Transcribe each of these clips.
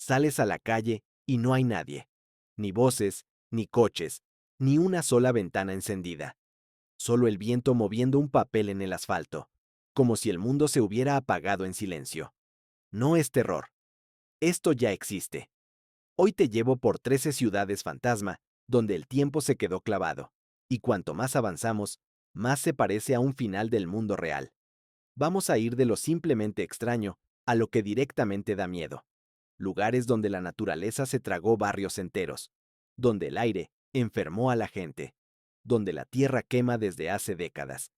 Sales a la calle y no hay nadie. Ni voces, ni coches, ni una sola ventana encendida. Solo el viento moviendo un papel en el asfalto, como si el mundo se hubiera apagado en silencio. No es terror. Esto ya existe. Hoy te llevo por 13 ciudades fantasma, donde el tiempo se quedó clavado. Y cuanto más avanzamos, más se parece a un final del mundo real. Vamos a ir de lo simplemente extraño a lo que directamente da miedo. Lugares donde la naturaleza se tragó barrios enteros, donde el aire enfermó a la gente, donde la tierra quema desde hace décadas,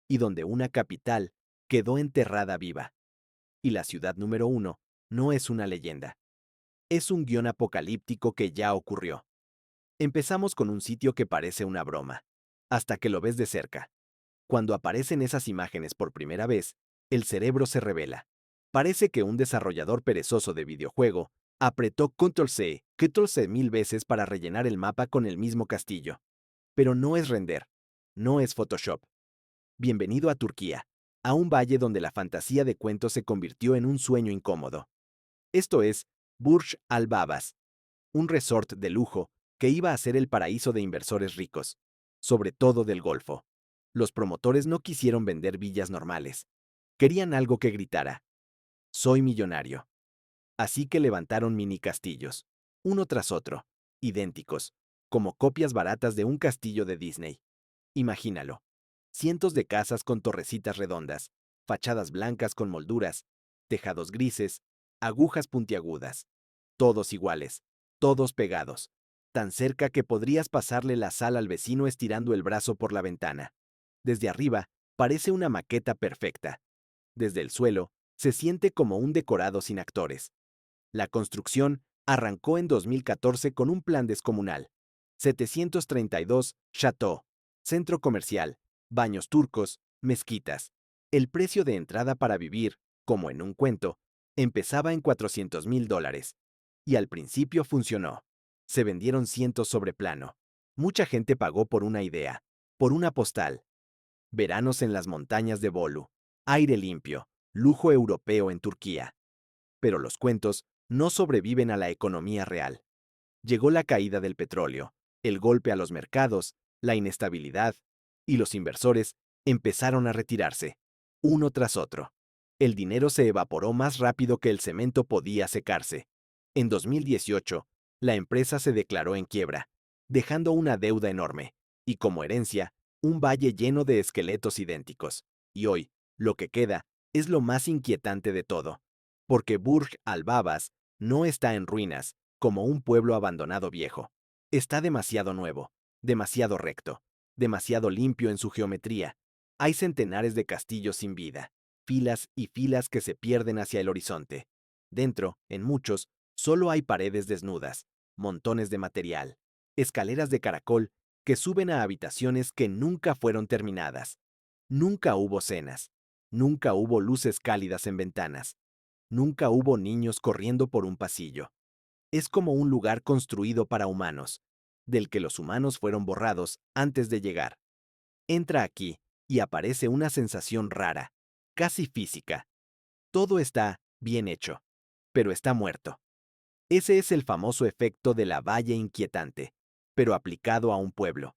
y donde una capital quedó enterrada viva. Y la ciudad número 1 no es una leyenda, es un guión apocalíptico que ya ocurrió. Empezamos con un sitio que parece una broma, hasta que lo ves de cerca. Cuando aparecen esas imágenes por primera vez, el cerebro se revela. Parece que un desarrollador perezoso de videojuego apretó Ctrl+C, Ctrl+C 1000 veces para rellenar el mapa con el mismo castillo. Pero no es render, no es Photoshop. Bienvenido a Turquía, a un valle donde la fantasía de cuentos se convirtió en un sueño incómodo. Esto es Burj Al Babas, un resort de lujo que iba a ser el paraíso de inversores ricos, sobre todo del Golfo. Los promotores no quisieron vender villas normales. Querían algo que gritara: soy millonario. Así que levantaron mini castillos, uno tras otro, idénticos, como copias baratas de un castillo de Disney. Imagínalo. Cientos de casas con torrecitas redondas, fachadas blancas con molduras, tejados grises, agujas puntiagudas. Todos iguales, todos pegados, tan cerca que podrías pasarle la sal al vecino estirando el brazo por la ventana. Desde arriba, parece una maqueta perfecta. Desde el suelo, se siente como un decorado sin actores. La construcción arrancó en 2014 con un plan descomunal. 732 Chateau, centro comercial, baños turcos, mezquitas. El precio de entrada para vivir, como en un cuento, empezaba en $400,000. Y al principio funcionó. Se vendieron cientos sobre plano. Mucha gente pagó por una idea, por una postal. Veranos en las montañas de Bolu, aire limpio, lujo europeo en Turquía. Pero los cuentos no sobreviven a la economía real. Llegó la caída del petróleo, el golpe a los mercados, la inestabilidad, y los inversores empezaron a retirarse, uno tras otro. El dinero se evaporó más rápido que el cemento podía secarse. En 2018, la empresa se declaró en quiebra, dejando una deuda enorme, y como herencia, un valle lleno de esqueletos idénticos. Y hoy, lo que queda es lo más inquietante de todo, porque Burj Al Babas no está en ruinas, como un pueblo abandonado viejo. Está demasiado nuevo, demasiado recto, demasiado limpio en su geometría. Hay centenares de castillos sin vida, filas y filas que se pierden hacia el horizonte. Dentro, en muchos, solo hay paredes desnudas, montones de material, escaleras de caracol que suben a habitaciones que nunca fueron terminadas. Nunca hubo cenas, nunca hubo luces cálidas en ventanas, nunca hubo niños corriendo por un pasillo. Es como un lugar construido para humanos, del que los humanos fueron borrados antes de llegar. Entra aquí y aparece una sensación rara, casi física. Todo está bien hecho, pero está muerto. Ese es el famoso efecto de la valla inquietante, pero aplicado a un pueblo.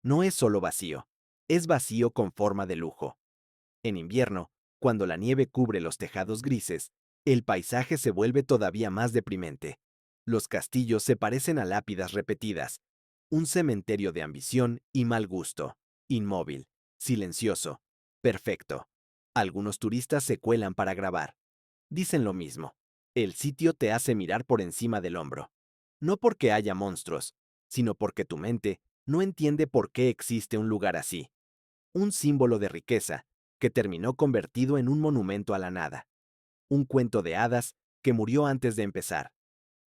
No es solo vacío, es vacío con forma de lujo. En invierno, cuando la nieve cubre los tejados grises, el paisaje se vuelve todavía más deprimente. Los castillos se parecen a lápidas repetidas, un cementerio de ambición y mal gusto, inmóvil, silencioso, perfecto. Algunos turistas se cuelan para grabar. Dicen lo mismo. El sitio te hace mirar por encima del hombro. No porque haya monstruos, sino porque tu mente no entiende por qué existe un lugar así. Un símbolo de riqueza que terminó convertido en un monumento a la nada. Un cuento de hadas que murió antes de empezar.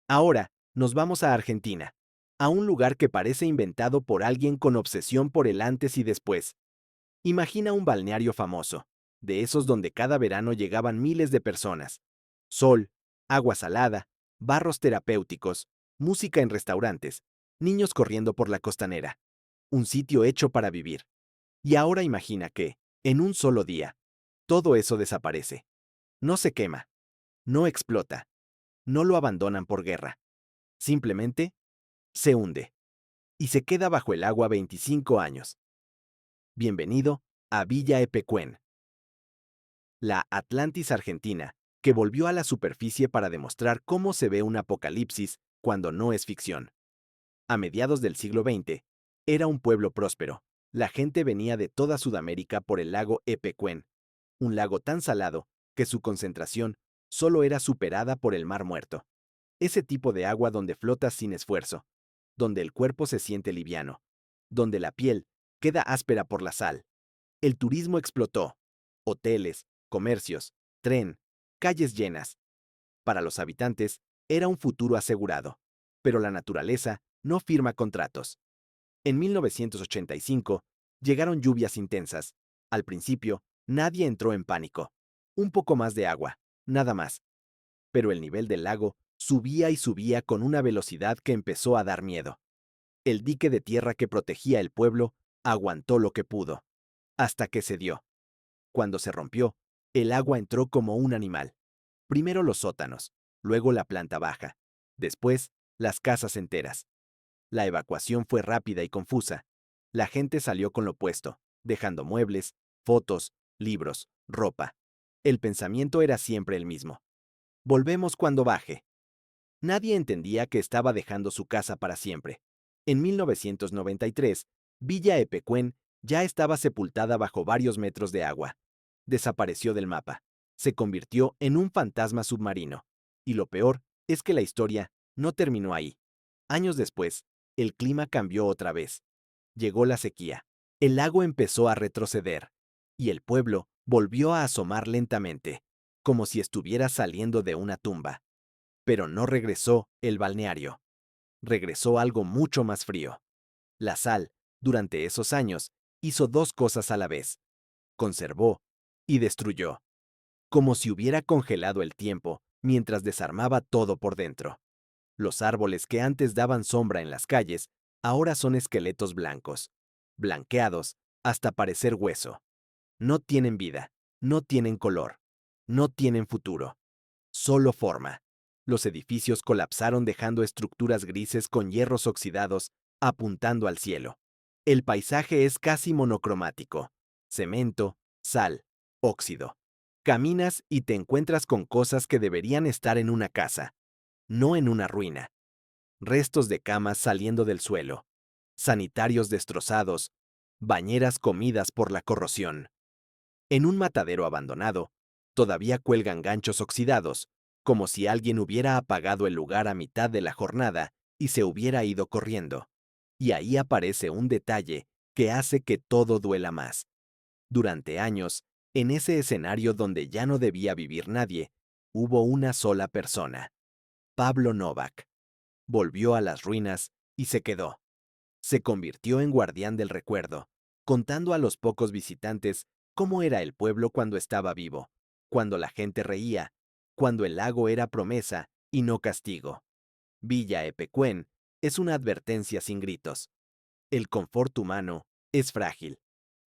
Ahora, nos vamos a Argentina, a un lugar que parece inventado por alguien con obsesión por el antes y después. Imagina un balneario famoso, de esos donde cada verano llegaban miles de personas. Sol, agua salada, barros terapéuticos, música en restaurantes, niños corriendo por la costanera. Un sitio hecho para vivir. Y ahora imagina que, en un solo día, todo eso desaparece. No se quema, no explota, No lo abandonan por guerra. Simplemente se hunde y se queda bajo el agua 25 años. Bienvenido a Villa Epecuén, la Atlantis argentina, que volvió a la superficie para demostrar cómo se ve un apocalipsis cuando no es ficción. A mediados del siglo XX, era un pueblo próspero. La gente venía de toda Sudamérica por el lago Epecuén, un lago tan salado que su concentración solo era superada por el Mar Muerto. Ese tipo de agua donde flotas sin esfuerzo, donde el cuerpo se siente liviano, donde la piel queda áspera por la sal. El turismo explotó. Hoteles, comercios, tren, calles llenas. Para los habitantes, era un futuro asegurado. Pero la naturaleza no firma contratos. En 1985, llegaron lluvias intensas. Al principio, nadie entró en pánico. Un poco más de agua, nada más. Pero el nivel del lago subía y subía con una velocidad que empezó a dar miedo. El dique de tierra que protegía el pueblo aguantó lo que pudo, hasta que cedió. Cuando se rompió, el agua entró como un animal. Primero los sótanos, luego la planta baja, después las casas enteras. La evacuación fue rápida y confusa. La gente salió con lo puesto, dejando muebles, fotos, libros, ropa. El pensamiento era siempre el mismo. Volvemos cuando baje. Nadie entendía que estaba dejando su casa para siempre. En 1993, Villa Epecuén ya estaba sepultada bajo varios metros de agua. Desapareció del mapa. Se convirtió en un fantasma submarino. Y lo peor es que la historia no terminó ahí. Años después, el clima cambió otra vez. Llegó la sequía. El lago empezó a retroceder. Y el pueblo volvió a asomar lentamente, como si estuviera saliendo de una tumba. Pero no regresó el balneario. Regresó algo mucho más frío. La sal, durante esos años, hizo dos cosas a la vez. Conservó y destruyó. Como si hubiera congelado el tiempo mientras desarmaba todo por dentro. Los árboles que antes daban sombra en las calles, ahora son esqueletos blancos, blanqueados hasta parecer hueso. No tienen vida, no tienen color, no tienen futuro. Solo forma. Los edificios colapsaron dejando estructuras grises con hierros oxidados apuntando al cielo. El paisaje es casi monocromático. Cemento, sal, óxido. Caminas y te encuentras con cosas que deberían estar en una casa, no en una ruina. Restos de camas saliendo del suelo, sanitarios destrozados, bañeras comidas por la corrosión. En un matadero abandonado, todavía cuelgan ganchos oxidados, como si alguien hubiera apagado el lugar a mitad de la jornada y se hubiera ido corriendo. Y ahí aparece un detalle que hace que todo duela más. Durante años, en ese escenario donde ya no debía vivir nadie, hubo una sola persona, Pablo Novak. Volvió a las ruinas y se quedó. Se convirtió en guardián del recuerdo, contando a los pocos visitantes cómo era el pueblo cuando estaba vivo, cuando la gente reía, cuando el lago era promesa y no castigo. Villa Epecuén es una advertencia sin gritos. El confort humano es frágil.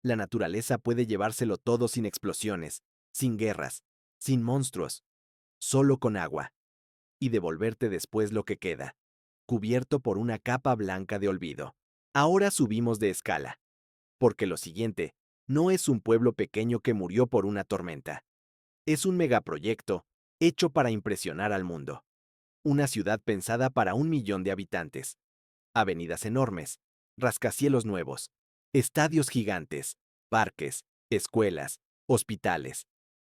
La naturaleza puede llevárselo todo sin explosiones, sin guerras, sin monstruos, solo con agua, y devolverte después lo que queda, cubierto por una capa blanca de olvido. Ahora subimos de escala, porque lo siguiente no es un pueblo pequeño que murió por una tormenta. Es un megaproyecto hecho para impresionar al mundo. Una ciudad pensada para 1 millón de habitantes. Avenidas enormes, rascacielos nuevos, estadios gigantes, parques, escuelas, hospitales.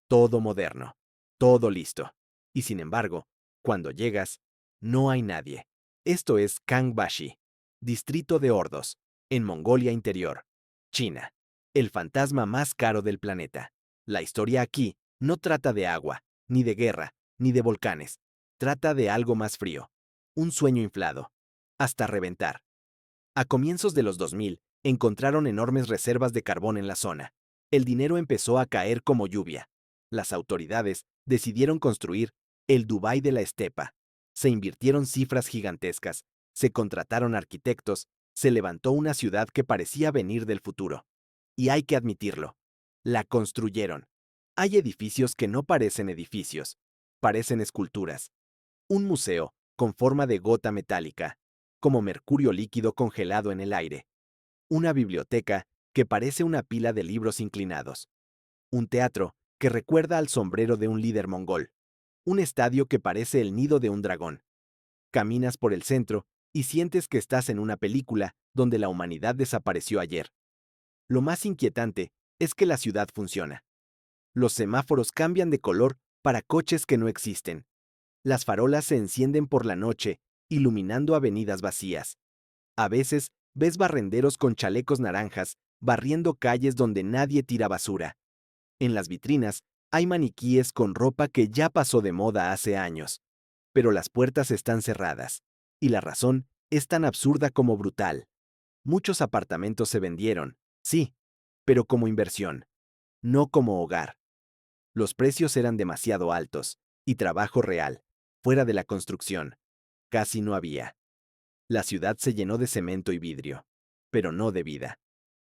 Todo moderno, todo listo. Y sin embargo, cuando llegas, no hay nadie. Esto es Kangbashi, distrito de Ordos, en Mongolia Interior, China. El fantasma más caro del planeta. La historia aquí no trata de agua, ni de guerra, ni de volcanes. Trata de algo más frío. Un sueño inflado. Hasta reventar. A comienzos de los 2000, encontraron enormes reservas de carbón en la zona. El dinero empezó a caer como lluvia. Las autoridades decidieron construir el Dubái de la estepa. Se invirtieron cifras gigantescas, se contrataron arquitectos, se levantó una ciudad que parecía venir del futuro. Y hay que admitirlo, la construyeron. Hay edificios que no parecen edificios, parecen esculturas. Un museo, con forma de gota metálica, como mercurio líquido congelado en el aire. Una biblioteca, que parece una pila de libros inclinados. Un teatro, que recuerda al sombrero de un líder mongol. Un estadio que parece el nido de un dragón. Caminas por el centro y sientes que estás en una película donde la humanidad desapareció ayer. Lo más inquietante es que la ciudad funciona. Los semáforos cambian de color para coches que no existen. Las farolas se encienden por la noche, iluminando avenidas vacías. A veces ves barrenderos con chalecos naranjas barriendo calles donde nadie tira basura. En las vitrinas hay maniquíes con ropa que ya pasó de moda hace años. Pero las puertas están cerradas. Y la razón es tan absurda como brutal. Muchos apartamentos se vendieron, sí, pero como inversión, no como hogar. Los precios eran demasiado altos, y trabajo real, fuera de la construcción, casi no había. La ciudad se llenó de cemento y vidrio, pero no de vida.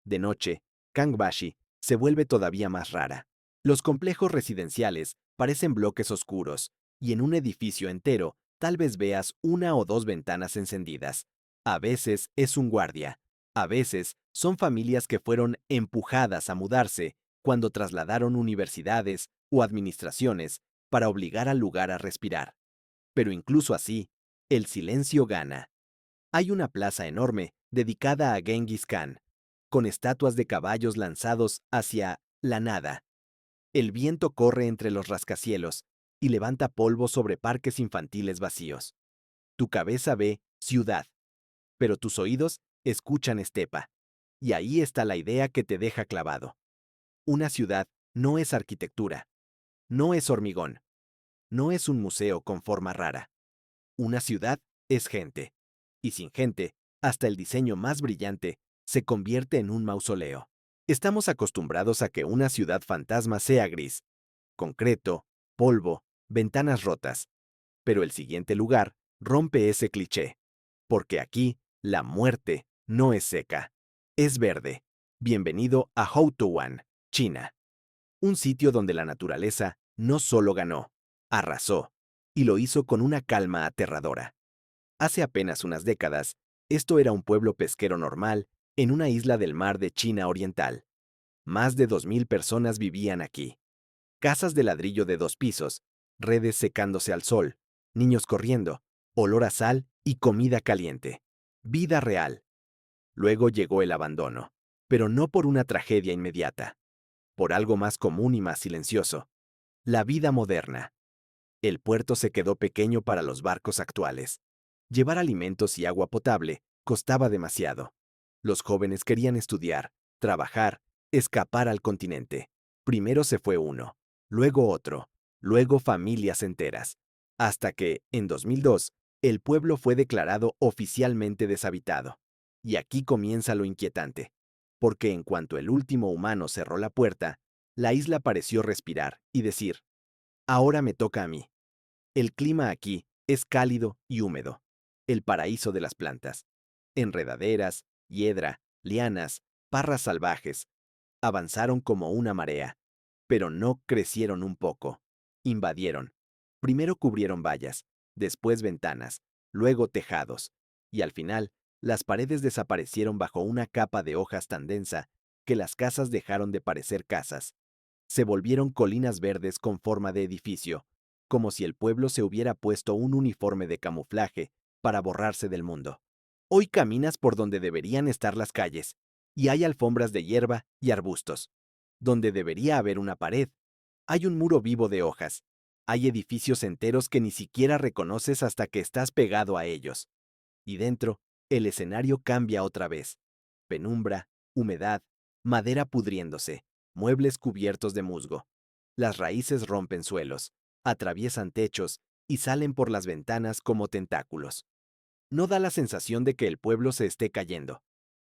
De noche, Kangbashi se vuelve todavía más rara. Los complejos residenciales parecen bloques oscuros, y en un edificio entero tal vez veas una o dos ventanas encendidas. A veces es un guardia. A veces son familias que fueron empujadas a mudarse cuando trasladaron universidades o administraciones para obligar al lugar a respirar. Pero incluso así, el silencio gana. Hay una plaza enorme dedicada a Genghis Khan, con estatuas de caballos lanzados hacia la nada. El viento corre entre los rascacielos y levanta polvo sobre parques infantiles vacíos. Tu cabeza ve ciudad, pero tus oídos escuchan estepa. Y ahí está la idea que te deja clavado. Una ciudad no es arquitectura, no es hormigón, no es un museo con forma rara. Una ciudad es gente. Y sin gente, hasta el diseño más brillante se convierte en un mausoleo. Estamos acostumbrados a que una ciudad fantasma sea gris, concreto, polvo, ventanas rotas. Pero el siguiente lugar rompe ese cliché. Porque aquí, la muerte no es seca. Es verde. Bienvenido a Houtuan, China. Un sitio donde la naturaleza no solo ganó, arrasó. Y lo hizo con una calma aterradora. Hace apenas unas décadas, esto era un pueblo pesquero normal en una isla del mar de China Oriental. Más de 2000 personas vivían aquí. Casas de ladrillo de 2 pisos, redes secándose al sol, niños corriendo, olor a sal y comida caliente. Vida real. Luego llegó el abandono, pero no por una tragedia inmediata, por algo más común y más silencioso. La vida moderna. El puerto se quedó pequeño para los barcos actuales. Llevar alimentos y agua potable costaba demasiado. Los jóvenes querían estudiar, trabajar, escapar al continente. Primero se fue uno, luego otro, luego familias enteras. Hasta que, en 2002, el pueblo fue declarado oficialmente deshabitado. Y aquí comienza lo inquietante. Porque en cuanto el último humano cerró la puerta, la isla pareció respirar y decir, ahora me toca a mí. El clima aquí es cálido y húmedo, el paraíso de las plantas. Enredaderas, hiedra, lianas, parras salvajes. Avanzaron como una marea, pero no crecieron un poco. Invadieron. Primero cubrieron vallas, después ventanas, luego tejados, y al final, las paredes desaparecieron bajo una capa de hojas tan densa que las casas dejaron de parecer casas. Se volvieron colinas verdes con forma de edificio, como si el pueblo se hubiera puesto un uniforme de camuflaje para borrarse del mundo. Hoy caminas por donde deberían estar las calles, y hay alfombras de hierba y arbustos. Donde debería haber una pared, hay un muro vivo de hojas. Hay edificios enteros que ni siquiera reconoces hasta que estás pegado a ellos. Y dentro, el escenario cambia otra vez. Penumbra, humedad, madera pudriéndose, muebles cubiertos de musgo. Las raíces rompen suelos, atraviesan techos y salen por las ventanas como tentáculos. No da la sensación de que el pueblo se esté cayendo.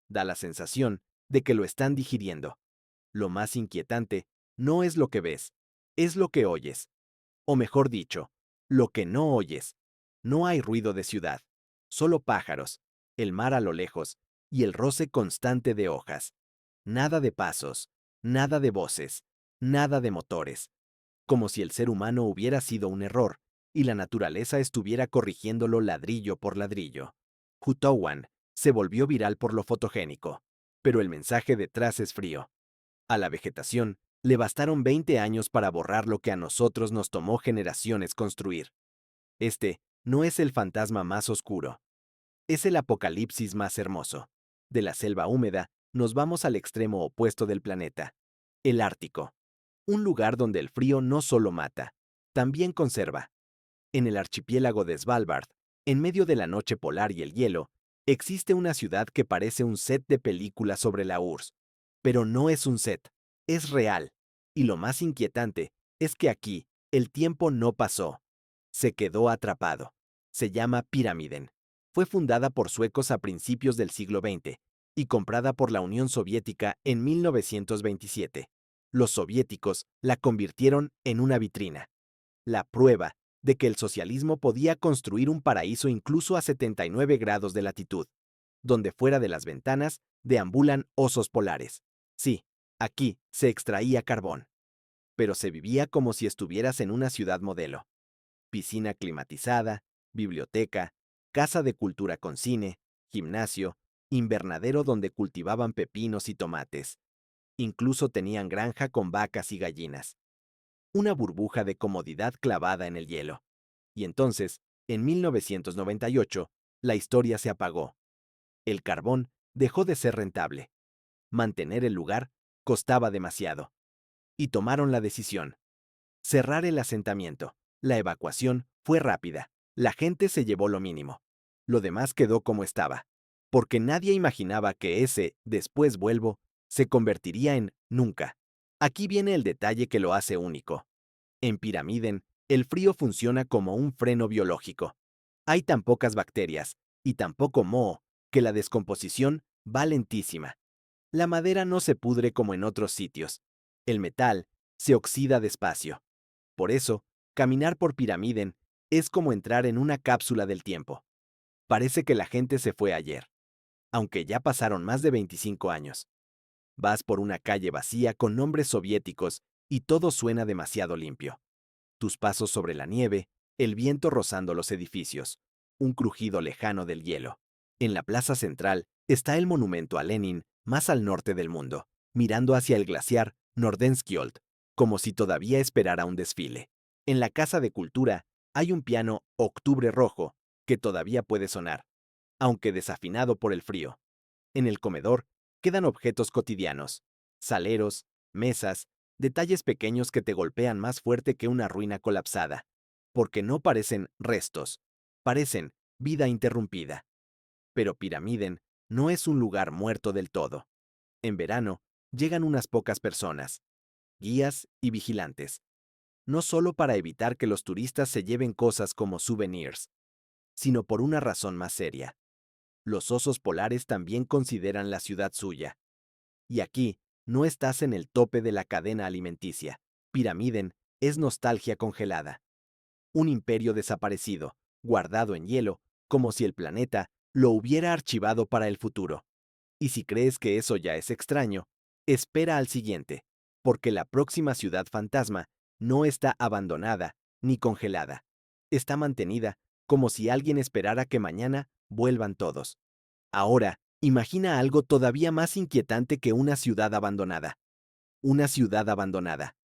Da la sensación de que lo están digiriendo. Lo más inquietante no es lo que ves, es lo que oyes. O mejor dicho, lo que no oyes. No hay ruido de ciudad, solo pájaros, el mar a lo lejos y el roce constante de hojas. Nada de pasos, nada de voces, nada de motores. Como si el ser humano hubiera sido un error y la naturaleza estuviera corrigiéndolo ladrillo por ladrillo. Hutawan se volvió viral por lo fotogénico, pero el mensaje detrás es frío. A la vegetación le bastaron 20 años para borrar lo que a nosotros nos tomó generaciones construir. Este no es el fantasma más oscuro, es el apocalipsis más hermoso. De la selva húmeda nos vamos al extremo opuesto del planeta, el Ártico, un lugar donde el frío no solo mata, también conserva. En el archipiélago de Svalbard, en medio de la noche polar y el hielo, existe una ciudad que parece un set de película sobre la URSS. Pero no es un set, es real. Y lo más inquietante es que aquí el tiempo no pasó. Se quedó atrapado. Se llama Piramiden. Fue fundada por suecos a principios del siglo XX y comprada por la Unión Soviética en 1927. Los soviéticos la convirtieron en una vitrina. La prueba de que el socialismo podía construir un paraíso incluso a 79 grados de latitud, donde fuera de las ventanas deambulan osos polares. Sí, aquí se extraía carbón, pero se vivía como si estuvieras en una ciudad modelo. Piscina climatizada, biblioteca, casa de cultura con cine, gimnasio, invernadero donde cultivaban pepinos y tomates. Incluso tenían granja con vacas y gallinas. Una burbuja de comodidad clavada en el hielo. Y entonces, en 1998, la historia se apagó. El carbón dejó de ser rentable. Mantener el lugar costaba demasiado. Y tomaron la decisión. Cerrar el asentamiento. La evacuación fue rápida. La gente se llevó lo mínimo. Lo demás quedó como estaba. Porque nadie imaginaba que ese "después vuelvo" se convertiría en nunca. Aquí viene el detalle que lo hace único. En Piramiden, el frío funciona como un freno biológico. Hay tan pocas bacterias y tan poco moho que la descomposición va lentísima. La madera no se pudre como en otros sitios. El metal se oxida despacio. Por eso, caminar por Piramiden es como entrar en una cápsula del tiempo. Parece que la gente se fue ayer, aunque ya pasaron más de 25 años. Vas por una calle vacía con nombres soviéticos y todo suena demasiado limpio. Tus pasos sobre la nieve, el viento rozando los edificios, un crujido lejano del hielo. En la plaza central está el monumento a Lenin más al norte del mundo, mirando hacia el glaciar Nordenskjöld, como si todavía esperara un desfile. En la Casa de Cultura hay un piano Octubre Rojo que todavía puede sonar, aunque desafinado por el frío. En el comedor quedan objetos cotidianos, saleros, mesas, detalles pequeños que te golpean más fuerte que una ruina colapsada, porque no parecen restos, parecen vida interrumpida. Pero Piramiden no es un lugar muerto del todo. En verano llegan unas pocas personas, guías y vigilantes, no solo para evitar que los turistas se lleven cosas como souvenirs, sino por una razón más seria. Los osos polares también consideran la ciudad suya. Y aquí no estás en el tope de la cadena alimenticia. Piramiden es nostalgia congelada. Un imperio desaparecido, guardado en hielo, como si el planeta lo hubiera archivado para el futuro. Y si crees que eso ya es extraño, espera al siguiente, porque la próxima ciudad fantasma no está abandonada ni congelada. Está mantenida como si alguien esperara que mañana vuelvan todos. Ahora, imagina algo todavía más inquietante que una ciudad abandonada. Una ciudad abandonada,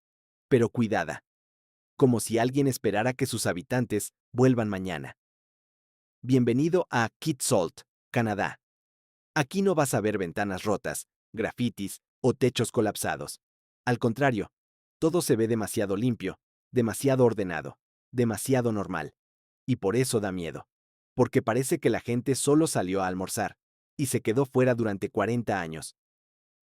pero cuidada, como si alguien esperara que sus habitantes vuelvan mañana. Bienvenido a Kitsault, Canadá. Aquí no vas a ver ventanas rotas, grafitis o techos colapsados. Al contrario, todo se ve demasiado limpio, demasiado ordenado, demasiado normal. Y por eso da miedo. Porque parece que la gente solo salió a almorzar y se quedó fuera durante 40 años.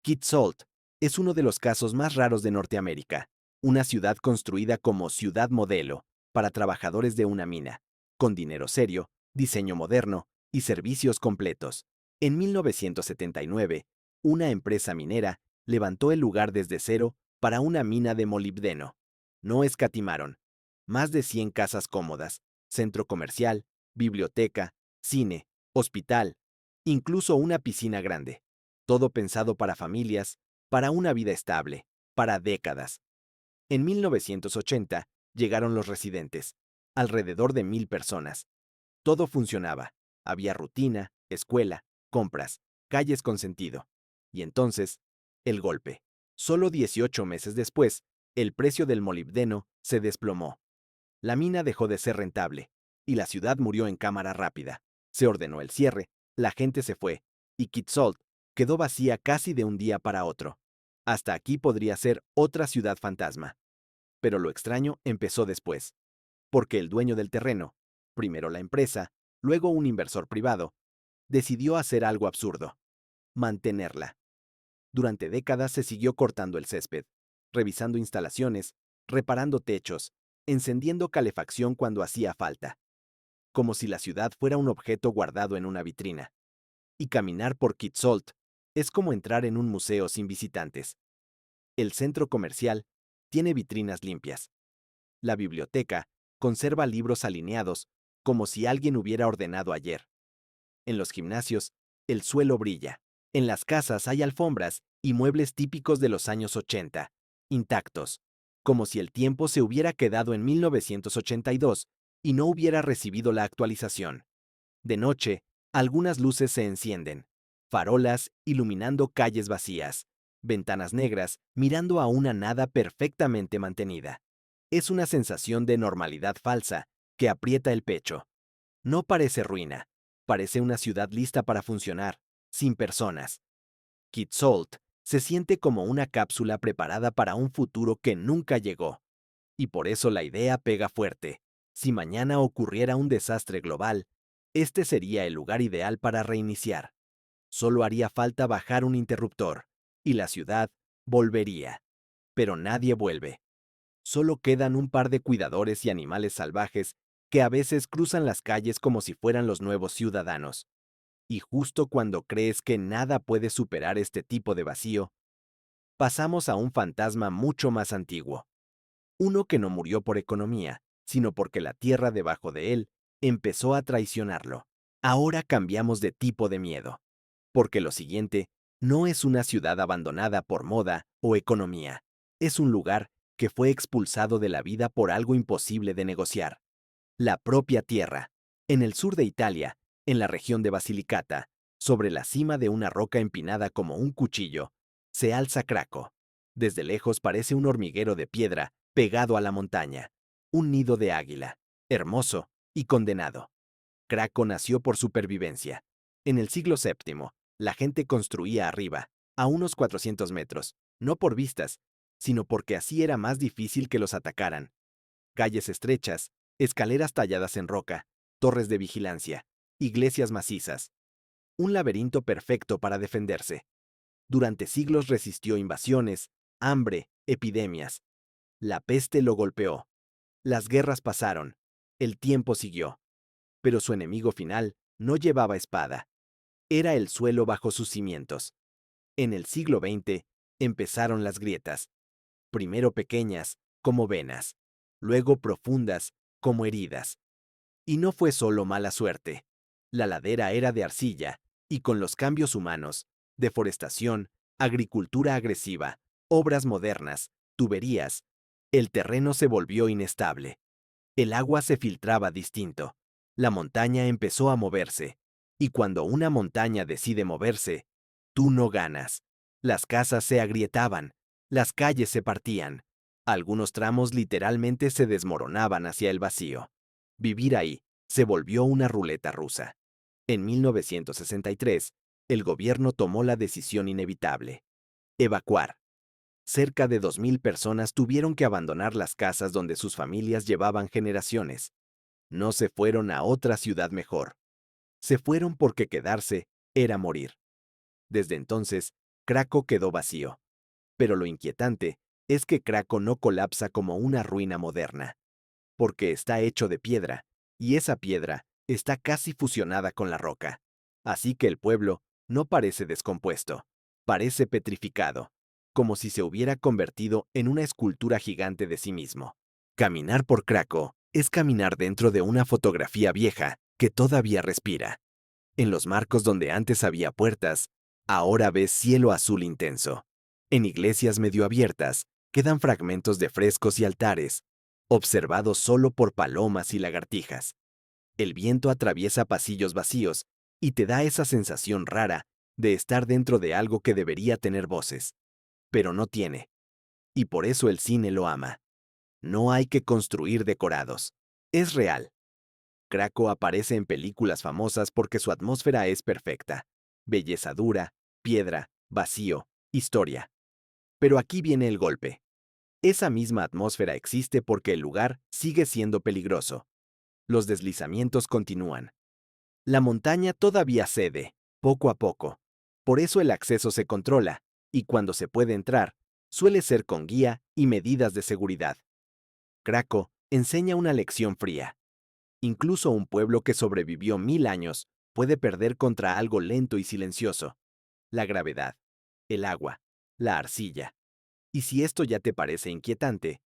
Kitsault es uno de los casos más raros de Norteamérica, una ciudad construida como ciudad modelo para trabajadores de una mina, con dinero serio, diseño moderno y servicios completos. En 1979, una empresa minera levantó el lugar desde cero para una mina de molibdeno. No escatimaron. Más de 100 casas cómodas, centro comercial, biblioteca, cine, hospital, incluso una piscina grande. Todo pensado para familias, para una vida estable, para décadas. En 1980 llegaron los residentes, alrededor de 1000 personas. Todo funcionaba. Había rutina, escuela, compras, calles con sentido. Y entonces, el golpe. Solo 18 meses después, el precio del molibdeno se desplomó. La mina dejó de ser rentable, y la ciudad murió en cámara rápida. Se ordenó el cierre, la gente se fue, y Kitsolt quedó vacía casi de un día para otro. Hasta aquí podría ser otra ciudad fantasma. Pero lo extraño empezó después, porque el dueño del terreno, primero la empresa, luego un inversor privado, decidió hacer algo absurdo: mantenerla. Durante décadas se siguió cortando el césped, revisando instalaciones, reparando techos, encendiendo calefacción cuando hacía falta, como si la ciudad fuera un objeto guardado en una vitrina. Y caminar por Kitsolt es como entrar en un museo sin visitantes. El centro comercial tiene vitrinas limpias. La biblioteca conserva libros alineados como si alguien hubiera ordenado ayer. En los gimnasios, el suelo brilla. En las casas hay alfombras y muebles típicos de los años 80, intactos, como si el tiempo se hubiera quedado en 1982 y no hubiera recibido la actualización. De noche, algunas luces se encienden, farolas iluminando calles vacías, ventanas negras mirando a una nada perfectamente mantenida. Es una sensación de normalidad falsa que aprieta el pecho. No parece ruina, parece una ciudad lista para funcionar, sin personas. Kitsolt se siente como una cápsula preparada para un futuro que nunca llegó. Y por eso la idea pega fuerte. Si mañana ocurriera un desastre global, este sería el lugar ideal para reiniciar. Solo haría falta bajar un interruptor, y la ciudad volvería. Pero nadie vuelve. Solo quedan un par de cuidadores y animales salvajes que a veces cruzan las calles como si fueran los nuevos ciudadanos. Y justo cuando crees que nada puede superar este tipo de vacío, pasamos a un fantasma mucho más antiguo. Uno que no murió por economía, sino porque la tierra debajo de él empezó a traicionarlo. Ahora cambiamos de tipo de miedo, porque lo siguiente no es una ciudad abandonada por moda o economía, es un lugar que fue expulsado de la vida por algo imposible de negociar: la propia tierra. En el sur de Italia, en la región de Basilicata, sobre la cima de una roca empinada como un cuchillo, se alza Craco. Desde lejos parece un hormiguero de piedra pegado a la montaña, un nido de águila, hermoso y condenado. Craco nació por supervivencia. En el siglo VII, la gente construía arriba, a unos 400 metros, no por vistas, sino porque así era más difícil que los atacaran. Calles estrechas, escaleras talladas en roca, torres de vigilancia, iglesias macizas. Un laberinto perfecto para defenderse. Durante siglos resistió invasiones, hambre, epidemias. La peste lo golpeó. Las guerras pasaron. El tiempo siguió. Pero su enemigo final no llevaba espada. Era el suelo bajo sus cimientos. En el siglo XX empezaron las grietas. Primero pequeñas, como venas. Luego profundas, como heridas. Y no fue solo mala suerte. La ladera era de arcilla, y con los cambios humanos, deforestación, agricultura agresiva, obras modernas, tuberías, el terreno se volvió inestable. El agua se filtraba distinto. La montaña empezó a moverse. Y cuando una montaña decide moverse, tú no ganas. Las casas se agrietaban, las calles se partían. Algunos tramos literalmente se desmoronaban hacia el vacío. Vivir ahí se volvió una ruleta rusa. En 1963, el gobierno tomó la decisión inevitable: evacuar. Cerca de 2000 personas tuvieron que abandonar las casas donde sus familias llevaban generaciones. No se fueron a otra ciudad mejor. Se fueron porque quedarse era morir. Desde entonces, Craco quedó vacío. Pero lo inquietante es que Craco no colapsa como una ruina moderna, porque está hecho de piedra, y esa piedra está casi fusionada con la roca. Así que el pueblo no parece descompuesto, parece petrificado, como si se hubiera convertido en una escultura gigante de sí mismo. Caminar por Craco es caminar dentro de una fotografía vieja que todavía respira. En los marcos donde antes había puertas, ahora ves cielo azul intenso. En iglesias medio abiertas, quedan fragmentos de frescos y altares. observado solo por palomas y lagartijas. El viento atraviesa pasillos vacíos y te da esa sensación rara de estar dentro de algo que debería tener voces, pero no tiene. Y por eso el cine lo ama. No hay que construir decorados. Es real. Krakow aparece en películas famosas porque su atmósfera es perfecta. Belleza dura, piedra, vacío, historia. Pero aquí viene el golpe. Esa misma atmósfera existe porque el lugar sigue siendo peligroso. Los deslizamientos continúan. La montaña todavía cede, poco a poco. Por eso el acceso se controla, y cuando se puede entrar, suele ser con guía y medidas de seguridad. Krakow enseña una lección fría. Incluso un pueblo que sobrevivió 1000 años puede perder contra algo lento y silencioso. La gravedad, el agua, la arcilla. Y si esto ya te parece inquietante,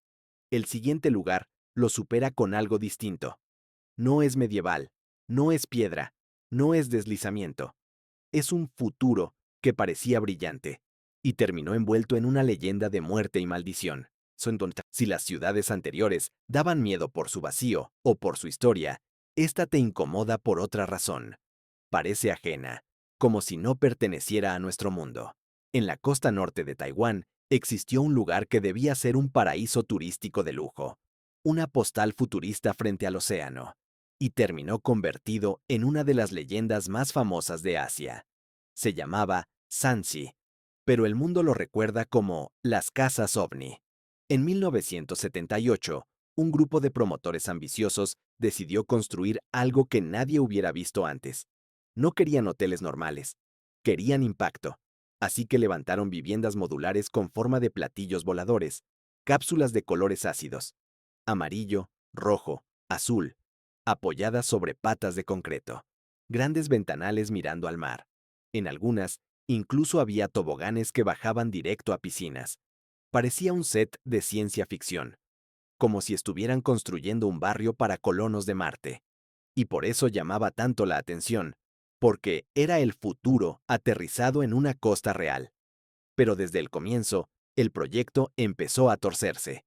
el siguiente lugar lo supera con algo distinto. No es medieval, no es piedra, no es deslizamiento. Es un futuro que parecía brillante y terminó envuelto en una leyenda de muerte y maldición. Si las ciudades anteriores daban miedo por su vacío o por su historia, esta te incomoda por otra razón. Parece ajena, como si no perteneciera a nuestro mundo. En la costa norte de Taiwán existió un lugar que debía ser un paraíso turístico de lujo, una postal futurista frente al océano, y terminó convertido en una de las leyendas más famosas de Asia. Se llamaba Sanxi, pero el mundo lo recuerda como las casas ovni. En 1978, un grupo de promotores ambiciosos decidió construir algo que nadie hubiera visto antes. No querían hoteles normales, querían impacto. Así que levantaron viviendas modulares con forma de platillos voladores, cápsulas de colores ácidos, amarillo, rojo, azul, apoyadas sobre patas de concreto, grandes ventanales mirando al mar. En algunas, incluso había toboganes que bajaban directo a piscinas. Parecía un set de ciencia ficción, como si estuvieran construyendo un barrio para colonos de Marte. Y por eso llamaba tanto la atención, porque era el futuro aterrizado en una costa real. Pero desde el comienzo, el proyecto empezó a torcerse.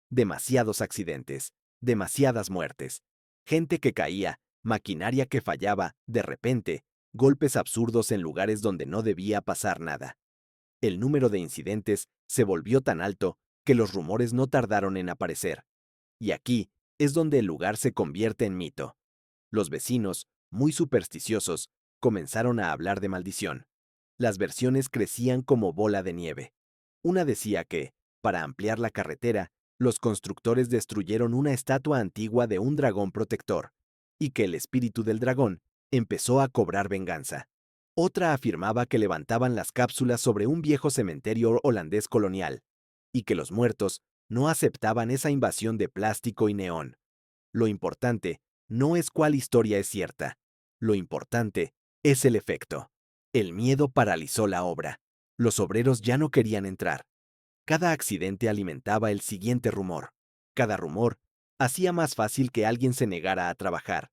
Demasiados accidentes, demasiadas muertes, gente que caía, maquinaria que fallaba, de repente, golpes absurdos en lugares donde no debía pasar nada. El número de incidentes se volvió tan alto que los rumores no tardaron en aparecer. Y aquí es donde el lugar se convierte en mito. Los vecinos, muy supersticiosos, comenzaron a hablar de maldición. Las versiones crecían como bola de nieve. Una decía que, para ampliar la carretera, los constructores destruyeron una estatua antigua de un dragón protector, y que el espíritu del dragón empezó a cobrar venganza. Otra afirmaba que levantaban las cápsulas sobre un viejo cementerio holandés colonial, y que los muertos no aceptaban esa invasión de plástico y neón. Lo importante no es cuál historia es cierta. Lo importante es el efecto. El miedo paralizó la obra. Los obreros ya no querían entrar. Cada accidente alimentaba el siguiente rumor. Cada rumor hacía más fácil que alguien se negara a trabajar.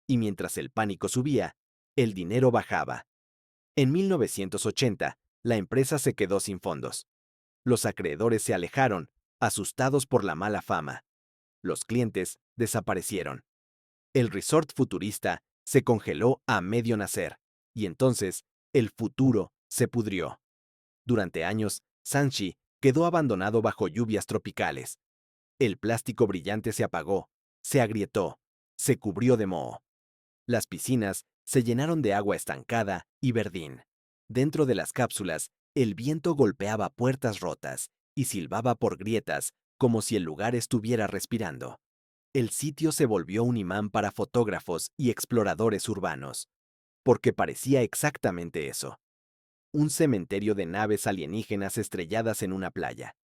Y mientras el pánico subía, el dinero bajaba. En 1980, la empresa se quedó sin fondos. Los acreedores se alejaron, asustados por la mala fama. Los clientes desaparecieron. El resort futurista se congeló a medio nacer, y entonces el futuro se pudrió. Durante años, Sanchi quedó abandonado bajo lluvias tropicales. El plástico brillante se apagó, se agrietó, se cubrió de moho. Las piscinas se llenaron de agua estancada y verdín. Dentro de las cápsulas, el viento golpeaba puertas rotas y silbaba por grietas como si el lugar estuviera respirando. El sitio se volvió un imán para fotógrafos y exploradores urbanos, porque parecía exactamente eso. Un cementerio de naves alienígenas estrelladas en una playa.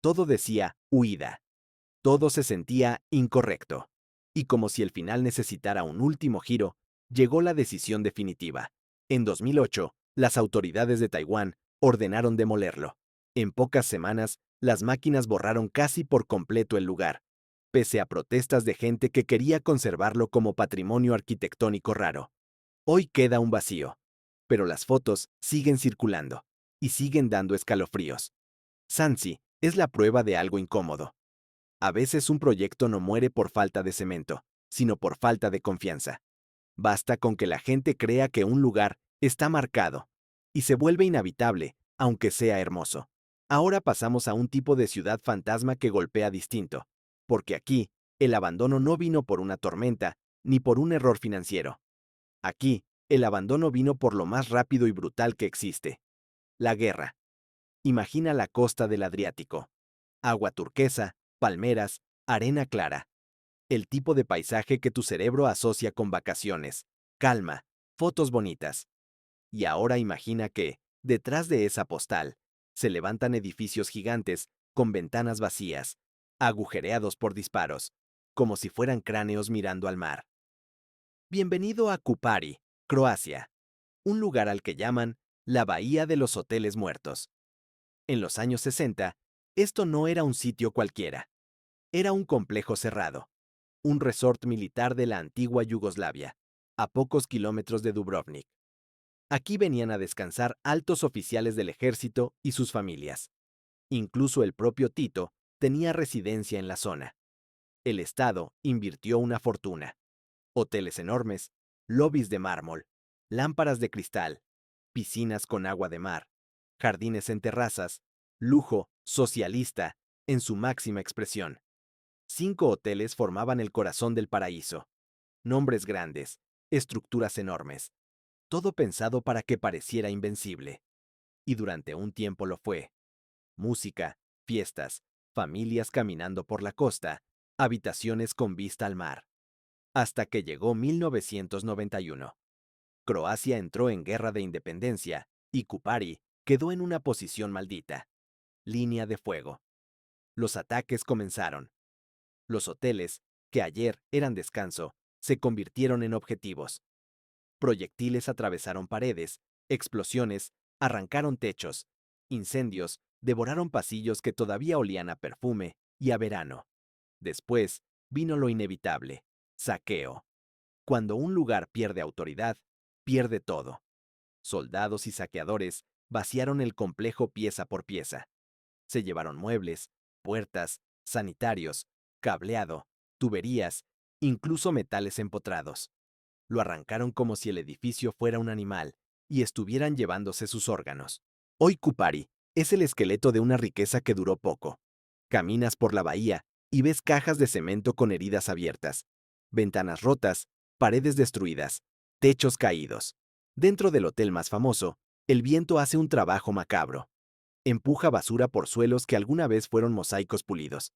Todo decía huida. Todo se sentía incorrecto. Y como si el final necesitara un último giro, llegó la decisión definitiva. En 2008, las autoridades de Taiwán ordenaron demolerlo. En pocas semanas, las máquinas borraron casi por completo el lugar, pese a protestas de gente que quería conservarlo como patrimonio arquitectónico raro. Hoy queda un vacío, pero las fotos siguen circulando y siguen dando escalofríos. Sansi es la prueba de algo incómodo. A veces un proyecto no muere por falta de cemento, sino por falta de confianza. Basta con que la gente crea que un lugar está marcado y se vuelve inhabitable, aunque sea hermoso. Ahora pasamos a un tipo de ciudad fantasma que golpea distinto, porque aquí el abandono no vino por una tormenta ni por un error financiero. Aquí, el abandono vino por lo más rápido y brutal que existe: la guerra. Imagina la costa del Adriático. Agua turquesa, palmeras, arena clara. El tipo de paisaje que tu cerebro asocia con vacaciones, calma, fotos bonitas. Y ahora imagina que, detrás de esa postal, se levantan edificios gigantes con ventanas vacías, agujereados por disparos, como si fueran cráneos mirando al mar. Bienvenido a Kupari, Croacia, un lugar al que llaman la Bahía de los Hoteles Muertos. En los años 60, esto no era un sitio cualquiera. Era un complejo cerrado, un resort militar de la antigua Yugoslavia, a pocos kilómetros de Dubrovnik. Aquí venían a descansar altos oficiales del ejército y sus familias. Incluso el propio Tito tenía residencia en la zona. El Estado invirtió una fortuna. Hoteles enormes, lobbies de mármol, lámparas de cristal, piscinas con agua de mar, jardines en terrazas, lujo socialista en su máxima expresión. 5 hoteles formaban el corazón del paraíso. Nombres grandes, estructuras enormes, todo pensado para que pareciera invencible. Y durante un tiempo lo fue. Música, fiestas, familias caminando por la costa, habitaciones con vista al mar. Hasta que llegó 1991. Croacia entró en guerra de independencia y Kupari quedó en una posición maldita. Línea de fuego. Los ataques comenzaron. Los hoteles, que ayer eran descanso, se convirtieron en objetivos. Proyectiles atravesaron paredes, explosiones arrancaron techos, incendios devoraron pasillos que todavía olían a perfume y a verano. Después vino lo inevitable: saqueo. Cuando un lugar pierde autoridad, pierde todo. Soldados y saqueadores vaciaron el complejo pieza por pieza. Se llevaron muebles, puertas, sanitarios, cableado, tuberías, incluso metales empotrados. Lo arrancaron como si el edificio fuera un animal y estuvieran llevándose sus órganos. Hoy Kupari es el esqueleto de una riqueza que duró poco. Caminas por la bahía y ves cajas de cemento con heridas abiertas, ventanas rotas, paredes destruidas, techos caídos. Dentro del hotel más famoso, el viento hace un trabajo macabro. Empuja basura por suelos que alguna vez fueron mosaicos pulidos.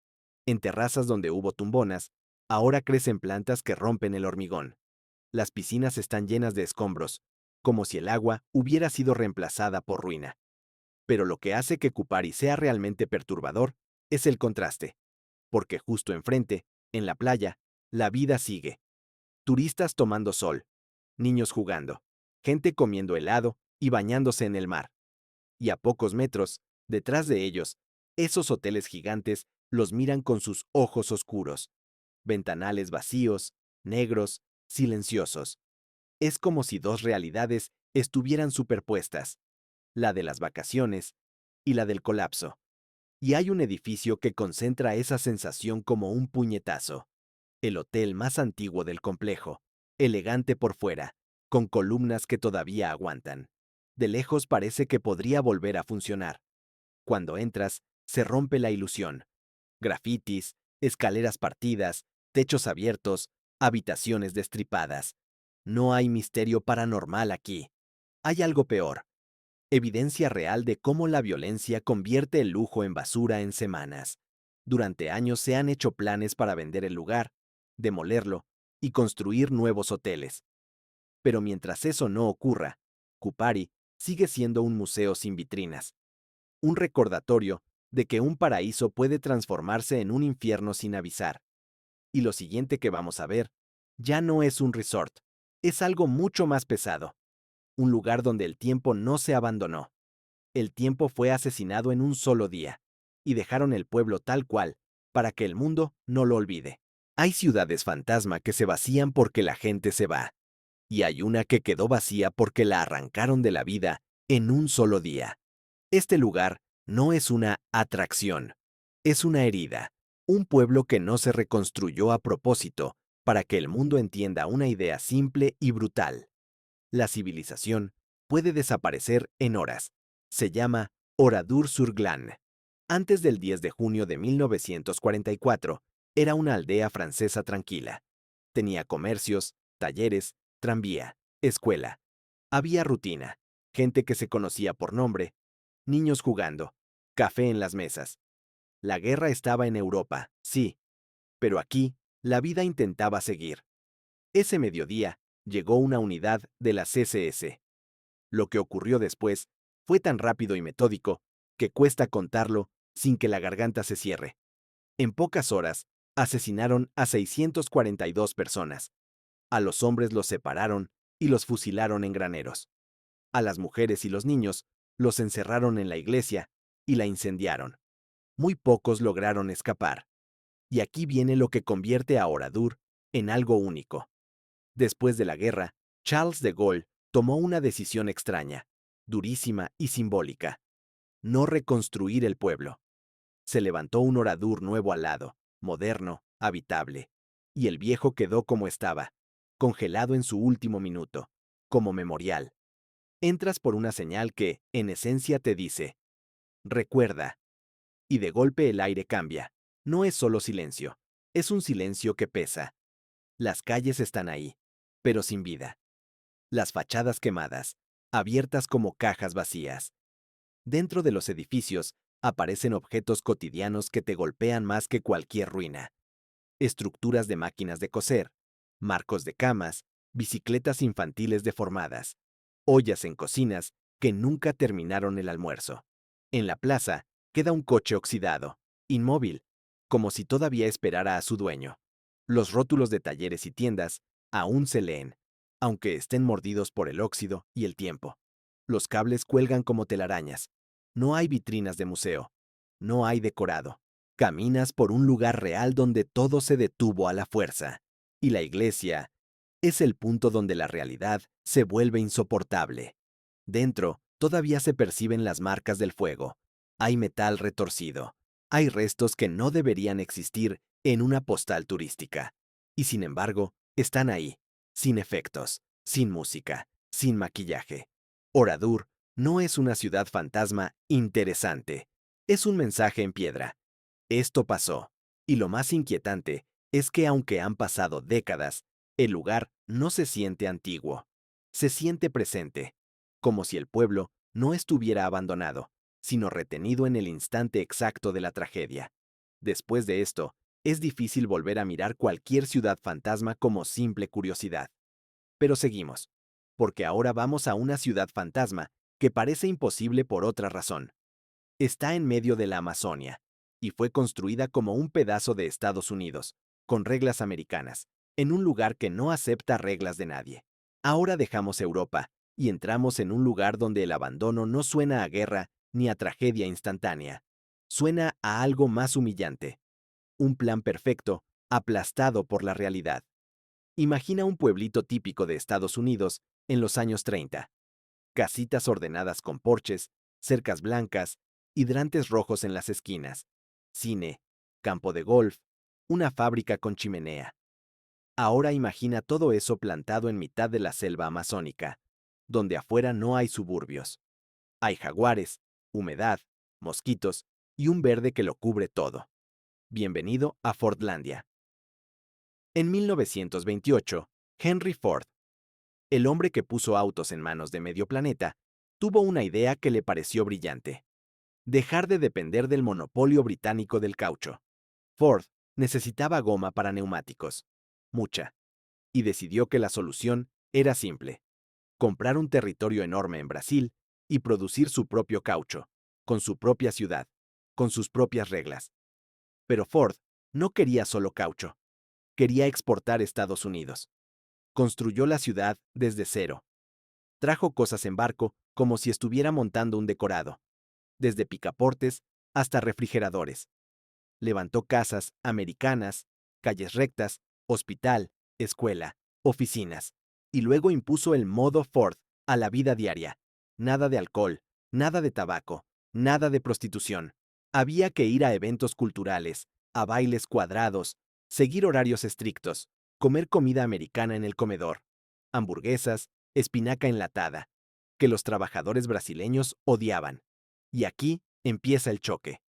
En terrazas donde hubo tumbonas, ahora crecen plantas que rompen el hormigón. Las piscinas están llenas de escombros, como si el agua hubiera sido reemplazada por ruina. Pero lo que hace que Kupari sea realmente perturbador es el contraste, porque justo enfrente, en la playa, la vida sigue. Turistas tomando sol, niños jugando, gente comiendo helado y bañándose en el mar. Y a pocos metros, detrás de ellos, esos hoteles gigantes los miran con sus ojos oscuros, ventanales vacíos, negros, silenciosos. Es como si dos realidades estuvieran superpuestas, la de las vacaciones y la del colapso. Y hay un edificio que concentra esa sensación como un puñetazo. El hotel más antiguo del complejo, elegante por fuera, con columnas que todavía aguantan. De lejos parece que podría volver a funcionar. Cuando entras, se rompe la ilusión. Grafitis, escaleras partidas, techos abiertos, habitaciones destripadas. No hay misterio paranormal aquí. Hay algo peor: evidencia real de cómo la violencia convierte el lujo en basura en semanas. Durante años se han hecho planes para vender el lugar, demolerlo y construir nuevos hoteles. Pero mientras eso no ocurra, Kupari sigue siendo un museo sin vitrinas, un recordatorio de que un paraíso puede transformarse en un infierno sin avisar. Y lo siguiente que vamos a ver ya no es un resort, es algo mucho más pesado, un lugar donde el tiempo no se abandonó. El tiempo fue asesinado en un solo día, y dejaron el pueblo tal cual, para que el mundo no lo olvide. Hay ciudades fantasma que se vacían porque la gente se va, y hay una que quedó vacía porque la arrancaron de la vida en un solo día. Este lugar no es una atracción, es una herida, Un pueblo que no se reconstruyó a propósito para que el mundo entienda una idea simple y brutal. La civilización puede desaparecer en horas. Se llama Oradour-sur-Glane. Antes del 10 de junio de 1944, era una aldea francesa tranquila. Tenía comercios, talleres, tranvía, escuela. Había rutina, gente que se conocía por nombre, niños jugando, café en las mesas. La guerra estaba en Europa, sí, pero aquí la vida intentaba seguir. Ese mediodía llegó una unidad de la CSS. Lo que ocurrió después fue tan rápido y metódico que cuesta contarlo sin que la garganta se cierre. En pocas horas, asesinaron a 642 personas. A los hombres los separaron y los fusilaron en graneros. A las mujeres y los niños los encerraron en la iglesia y la incendiaron. Muy pocos lograron escapar. Y aquí viene lo que convierte a Oradour en algo único. Después de la guerra, Charles de Gaulle tomó una decisión extraña, durísima y simbólica: no reconstruir el pueblo. Se levantó un Oradour nuevo al lado, moderno, habitable, y el viejo quedó como estaba, congelado en su último minuto, como memorial. Entras por una señal que, en esencia, te dice: recuerda. Y de golpe el aire cambia. No es solo silencio, es un silencio que pesa. Las calles están ahí, pero sin vida. Las fachadas quemadas, abiertas como cajas vacías. Dentro de los edificios aparecen objetos cotidianos que te golpean más que cualquier ruina. Estructuras de máquinas de coser, marcos de camas, bicicletas infantiles deformadas, ollas en cocinas que nunca terminaron el almuerzo. En la plaza queda un coche oxidado, inmóvil, como si todavía esperara a su dueño. Los rótulos de talleres y tiendas aún se leen, aunque estén mordidos por el óxido y el tiempo. Los cables cuelgan como telarañas. No hay vitrinas de museo. No hay decorado. Caminas por un lugar real donde todo se detuvo a la fuerza. Y la iglesia es el punto donde la realidad se vuelve insoportable. Dentro, todavía se perciben las marcas del fuego. Hay metal retorcido. Hay restos que no deberían existir en una postal turística. Y sin embargo, están ahí, sin efectos, sin música, sin maquillaje. Oradour no es una ciudad fantasma interesante. Es un mensaje en piedra. Esto pasó. Y lo más inquietante es que aunque han pasado décadas, el lugar no se siente antiguo. Se siente presente, como si el pueblo no estuviera abandonado, sino retenido en el instante exacto de la tragedia. Después de esto, es difícil volver a mirar cualquier ciudad fantasma como simple curiosidad. Pero seguimos, porque ahora vamos a una ciudad fantasma que parece imposible por otra razón. Está en medio de la Amazonia, y fue construida como un pedazo de Estados Unidos, con reglas americanas, en un lugar que no acepta reglas de nadie. Ahora dejamos Europa y entramos en un lugar donde el abandono no suena a guerra ni a tragedia instantánea. Suena a algo más humillante. Un plan perfecto, aplastado por la realidad. Imagina un pueblito típico de Estados Unidos en los años 30. Casitas ordenadas con porches, cercas blancas, hidrantes rojos en las esquinas, cine, campo de golf, una fábrica con chimenea. Ahora imagina todo eso plantado en mitad de la selva amazónica, donde afuera no hay suburbios. Hay jaguares, humedad, mosquitos y un verde que lo cubre todo. Bienvenido a Fordlandia. En 1928, Henry Ford, el hombre que puso autos en manos de medio planeta, tuvo una idea que le pareció brillante: dejar de depender del monopolio británico del caucho. Ford necesitaba goma para neumáticos, mucha, y decidió que la solución era simple: comprar un territorio enorme en Brasil y producir su propio caucho, con su propia ciudad, con sus propias reglas. Pero Ford no quería solo caucho, quería exportar a Estados Unidos. Construyó la ciudad desde cero. Trajo cosas en barco como si estuviera montando un decorado, desde picaportes hasta refrigeradores. Levantó casas americanas, calles rectas, hospital, escuela, oficinas, y luego impuso el modo Ford a la vida diaria. Nada de alcohol, nada de tabaco, nada de prostitución. Había que ir a eventos culturales, a bailes cuadrados, seguir horarios estrictos, comer comida americana en el comedor, hamburguesas, espinaca enlatada, que los trabajadores brasileños odiaban. Y aquí empieza el choque.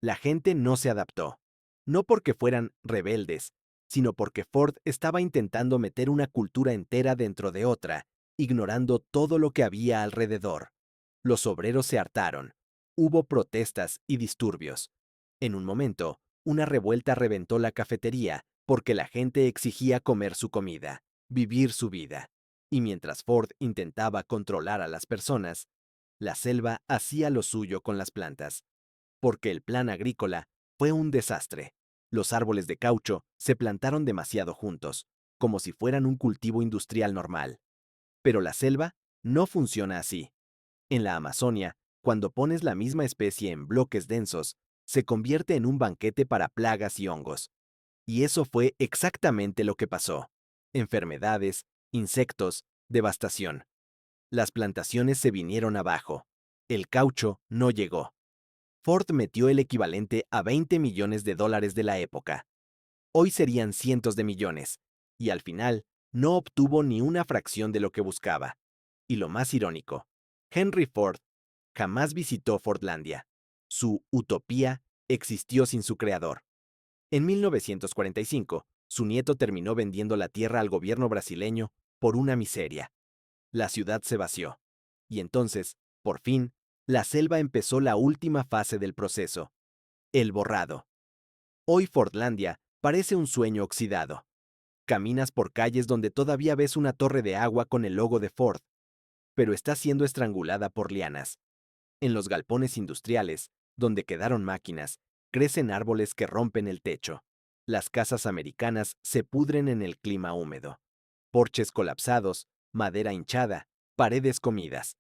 La gente no se adaptó. No porque fueran rebeldes, sino porque Ford estaba intentando meter una cultura entera dentro de otra, ignorando todo lo que había alrededor. Los obreros se hartaron. Hubo protestas y disturbios. En un momento, una revuelta reventó la cafetería porque la gente exigía comer su comida, vivir su vida. Y mientras Ford intentaba controlar a las personas, la selva hacía lo suyo con las plantas. Porque el plan agrícola fue un desastre. Los árboles de caucho se plantaron demasiado juntos, como si fueran un cultivo industrial normal. Pero la selva no funciona así. En la Amazonia, cuando pones la misma especie en bloques densos, se convierte en un banquete para plagas y hongos. Y eso fue exactamente lo que pasó. Enfermedades, insectos, devastación. Las plantaciones se vinieron abajo. El caucho no llegó. Ford metió el equivalente a 20 millones de dólares de la época. Hoy serían cientos de millones. Y al final, no obtuvo ni una fracción de lo que buscaba. Y lo más irónico, Henry Ford jamás visitó Fordlandia. Su utopía existió sin su creador. En 1945, su nieto terminó vendiendo la tierra al gobierno brasileño por una miseria. La ciudad se vació. Y entonces, por fin, la selva empezó la última fase del proceso, el borrado. Hoy Fordlandia parece un sueño oxidado. Caminas por calles donde todavía ves una torre de agua con el logo de Ford, pero está siendo estrangulada por lianas. En los galpones industriales, donde quedaron máquinas, crecen árboles que rompen el techo. Las casas americanas se pudren en el clima húmedo. Porches colapsados, madera hinchada, paredes comidas.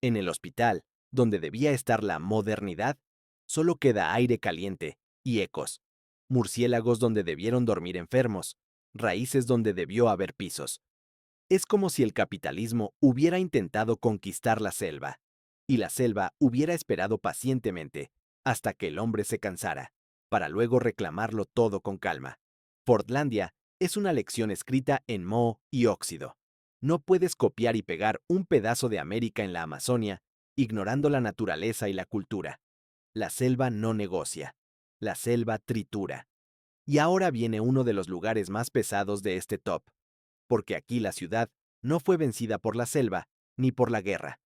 En el hospital, donde debía estar la modernidad, solo queda aire caliente y ecos. Murciélagos donde debieron dormir enfermos, raíces donde debió haber pisos. Es como si el capitalismo hubiera intentado conquistar la selva, y la selva hubiera esperado pacientemente hasta que el hombre se cansara, para luego reclamarlo todo con calma. Fordlandia es una lección escrita en moho y óxido. No puedes copiar y pegar un pedazo de América en la Amazonia, ignorando la naturaleza y la cultura. La selva no negocia. La selva tritura. Y ahora viene uno de los lugares más pesados de este top, porque aquí la ciudad no fue vencida por la selva ni por la guerra.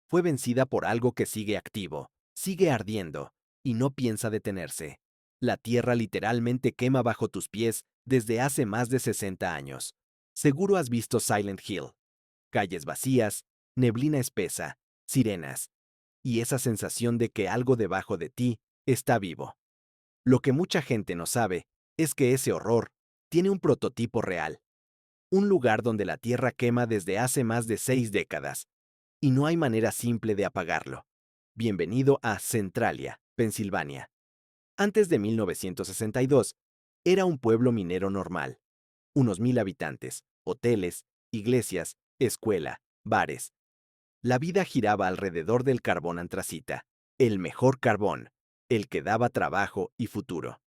Fue vencida por algo que sigue activo, sigue ardiendo, y no piensa detenerse. La tierra literalmente quema bajo tus pies desde hace más de 60 años. Seguro has visto Silent Hill. Calles vacías, neblina espesa, sirenas, y esa sensación de que algo debajo de ti está vivo. Lo que mucha gente no sabe es que ese horror tiene un prototipo real. Un lugar donde la tierra quema desde hace más de 6 décadas, y no hay manera simple de apagarlo. Bienvenido a Centralia, Pensilvania. Antes de 1962, era un pueblo minero normal. Unos 1000 habitantes, hoteles, iglesias, escuela, bares. La vida giraba alrededor del carbón antracita, el mejor carbón, el que daba trabajo y futuro.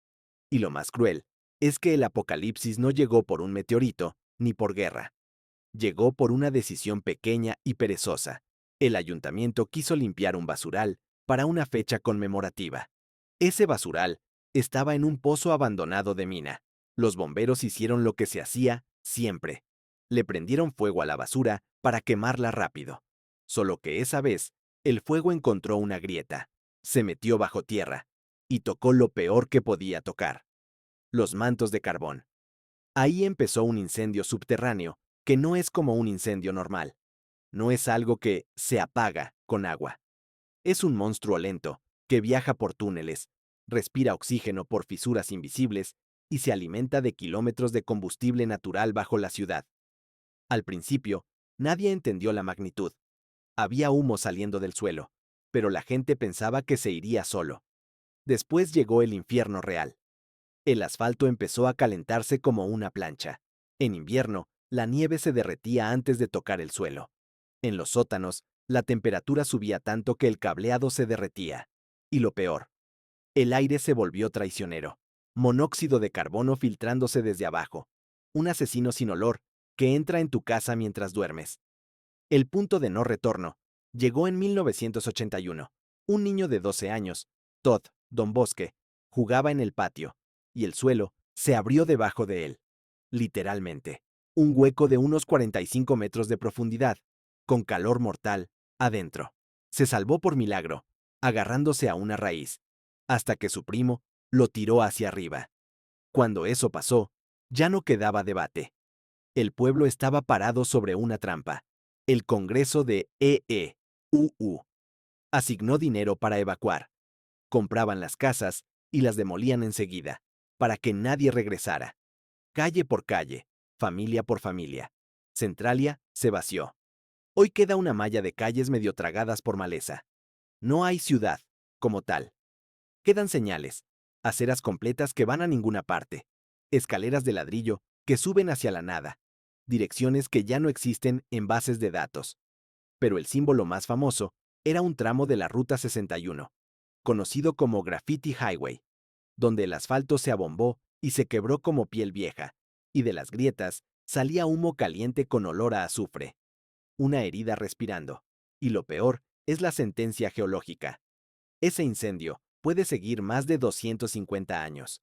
Y lo más cruel es que el apocalipsis no llegó por un meteorito ni por guerra. Llegó por una decisión pequeña y perezosa. El ayuntamiento quiso limpiar un basural para una fecha conmemorativa. Ese basural estaba en un pozo abandonado de mina. Los bomberos hicieron lo que se hacía siempre. Le prendieron fuego a la basura para quemarla rápido. Solo que esa vez, el fuego encontró una grieta, se metió bajo tierra y tocó lo peor que podía tocar: los mantos de carbón. Ahí empezó un incendio subterráneo que no es como un incendio normal. No es algo que se apaga con agua. Es un monstruo lento que viaja por túneles, respira oxígeno por fisuras invisibles y se alimenta de kilómetros de combustible natural bajo la ciudad. Al principio, nadie entendió la magnitud. Había humo saliendo del suelo, pero la gente pensaba que se iría solo. Después llegó el infierno real. El asfalto empezó a calentarse como una plancha. En invierno, la nieve se derretía antes de tocar el suelo. En los sótanos, la temperatura subía tanto que el cableado se derretía. Y lo peor, el aire se volvió traicionero. monóxido de carbono filtrándose desde abajo, un asesino sin olor que entra en tu casa mientras duermes. El punto de no retorno llegó en 1981. Un niño de 12 años, Todd Don Bosque, jugaba en el patio, y el suelo se abrió debajo de él. Literalmente, un hueco de unos 45 metros de profundidad, con calor mortal, adentro. Se salvó por milagro, agarrándose a una raíz, hasta que su primo lo tiró hacia arriba. Cuando eso pasó, ya no quedaba debate. El pueblo estaba parado sobre una trampa. El Congreso de EEUU asignó dinero para evacuar. Compraban las casas y las demolían enseguida, para que nadie regresara. Calle por calle, familia por familia. Centralia se vació. Hoy queda una malla de calles medio tragadas por maleza. No hay ciudad, como tal. Quedan señales, aceras completas que van a ninguna parte, escaleras de ladrillo que suben hacia la nada, direcciones que ya no existen en bases de datos. Pero el símbolo más famoso era un tramo de la Ruta 61, conocido como Graffiti Highway, donde el asfalto se abombó y se quebró como piel vieja, y de las grietas salía humo caliente con olor a azufre. Una herida respirando. Y lo peor es la sentencia geológica. Ese incendio puede seguir más de 250 años.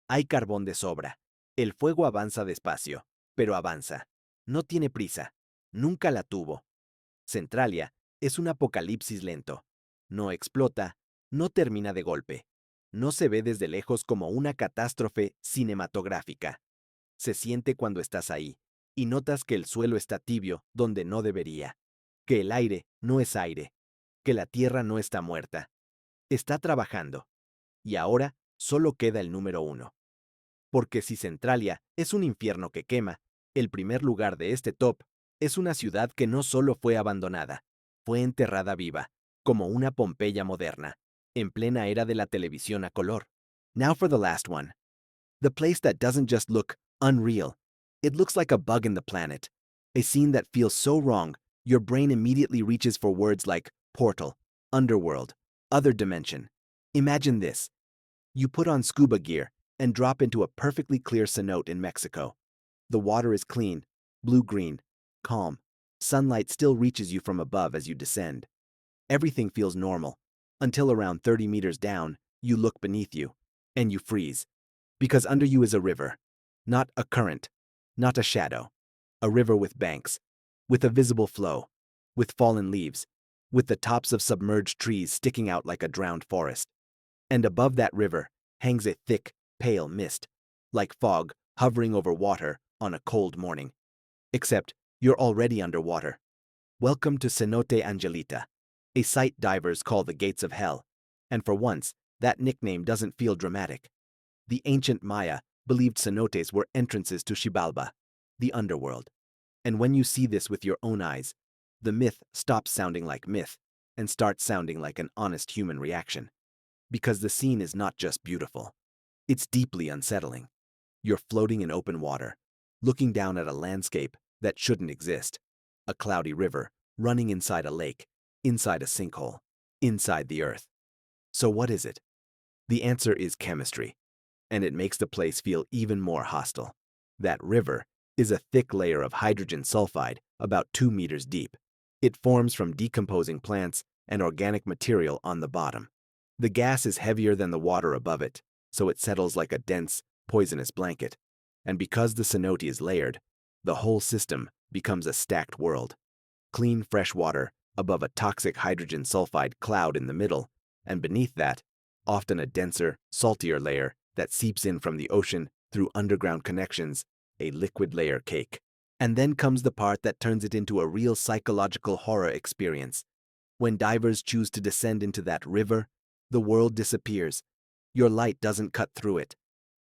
Hay carbón de sobra. El fuego avanza despacio, pero avanza. No tiene prisa. Nunca la tuvo. Centralia es un apocalipsis lento. No explota, no termina de golpe. No se ve desde lejos como una catástrofe cinematográfica. Se siente cuando estás ahí, y notas que el suelo está tibio donde no debería, que el aire no es aire, que la tierra no está muerta. Está trabajando. Y ahora solo queda el número 1. Porque si Centralia es un infierno que quema, el primer lugar de este top es una ciudad que no solo fue abandonada, fue enterrada viva, como una Pompeya moderna, en plena era de la televisión a color. Now for the last one. The place that doesn't just look unreal, it looks like a bug in the planet. A scene that feels so wrong, your brain immediately reaches for words like portal, underworld, other dimension. Imagine this. You put on scuba gear and drop into a perfectly clear cenote in Mexico. The water is clean, blue-green, calm. Sunlight still reaches you from above as you descend. Everything feels normal, until around 30 meters down, you look beneath you, and you freeze. Because under you is a river. Not a current, not a shadow. A river with banks, with a visible flow, with fallen leaves, with the tops of submerged trees sticking out like a drowned forest. And above that river hangs a thick, pale mist, like fog hovering over water on a cold morning. Except you're already underwater. Welcome to Cenote Angelita, a site divers call the gates of hell. And for once, that nickname doesn't feel dramatic. The ancient Maya believed cenotes were entrances to Xibalba, the underworld. And when you see this with your own eyes, the myth stops sounding like myth and starts sounding like an honest human reaction. Because the scene is not just beautiful. It's deeply unsettling. You're floating in open water, looking down at a landscape that shouldn't exist. A cloudy river running inside a lake, inside a sinkhole, inside the earth. So what is it? The answer is chemistry, and it makes the place feel even more hostile. That river is a thick layer of hydrogen sulfide about 2 meters deep. It forms from decomposing plants and organic material on the bottom. The gas is heavier than the water above it, so it settles like a dense, poisonous blanket. And because the cenote is layered, the whole system becomes a stacked world. Clean, fresh water above a toxic hydrogen sulfide cloud in the middle, and beneath that, often a denser, saltier layer that seeps in from the ocean through underground connections, a liquid layer cake. And then comes the part that turns it into a real psychological horror experience. When divers choose to descend into that river, the world disappears. Your light doesn't cut through it.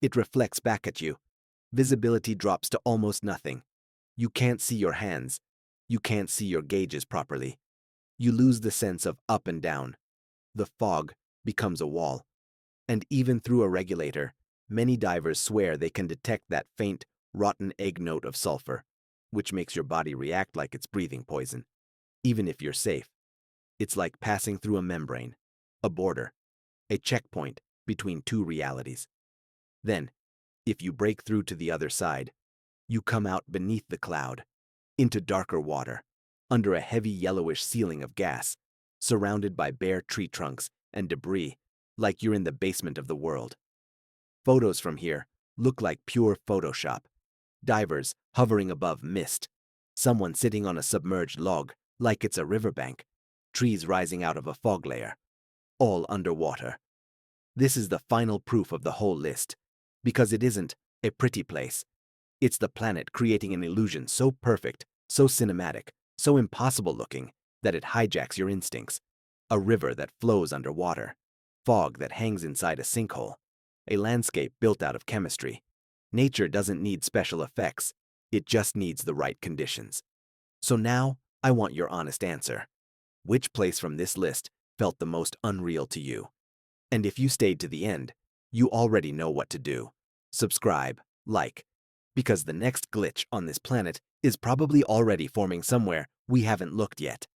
It reflects back at you. Visibility drops to almost nothing. You can't see your hands. You can't see your gauges properly. You lose the sense of up and down. The fog becomes a wall. And even through a regulator, many divers swear they can detect that faint, rotten egg note of sulfur, which makes your body react like it's breathing poison. Even if you're safe, it's like passing through a membrane, a border, a checkpoint between two realities. Then, if you break through to the other side, you come out beneath the cloud, into darker water, under a heavy yellowish ceiling of gas, surrounded by bare tree trunks and debris, like you're in the basement of the world. Photos from here look like pure Photoshop. Divers hovering above mist, someone sitting on a submerged log like it's a riverbank, trees rising out of a fog layer, all underwater. This is the final proof of the whole list, because it isn't a pretty place. It's the planet creating an illusion so perfect, so cinematic, so impossible looking that it hijacks your instincts. A river that flows underwater, fog that hangs inside a sinkhole, a landscape built out of chemistry. Nature doesn't need special effects, it just needs the right conditions. So now, I want your honest answer. Which place from this list felt the most unreal to you? And if you stayed to the end, you already know what to do. Subscribe, like, because the next glitch on this planet is probably already forming somewhere we haven't looked yet.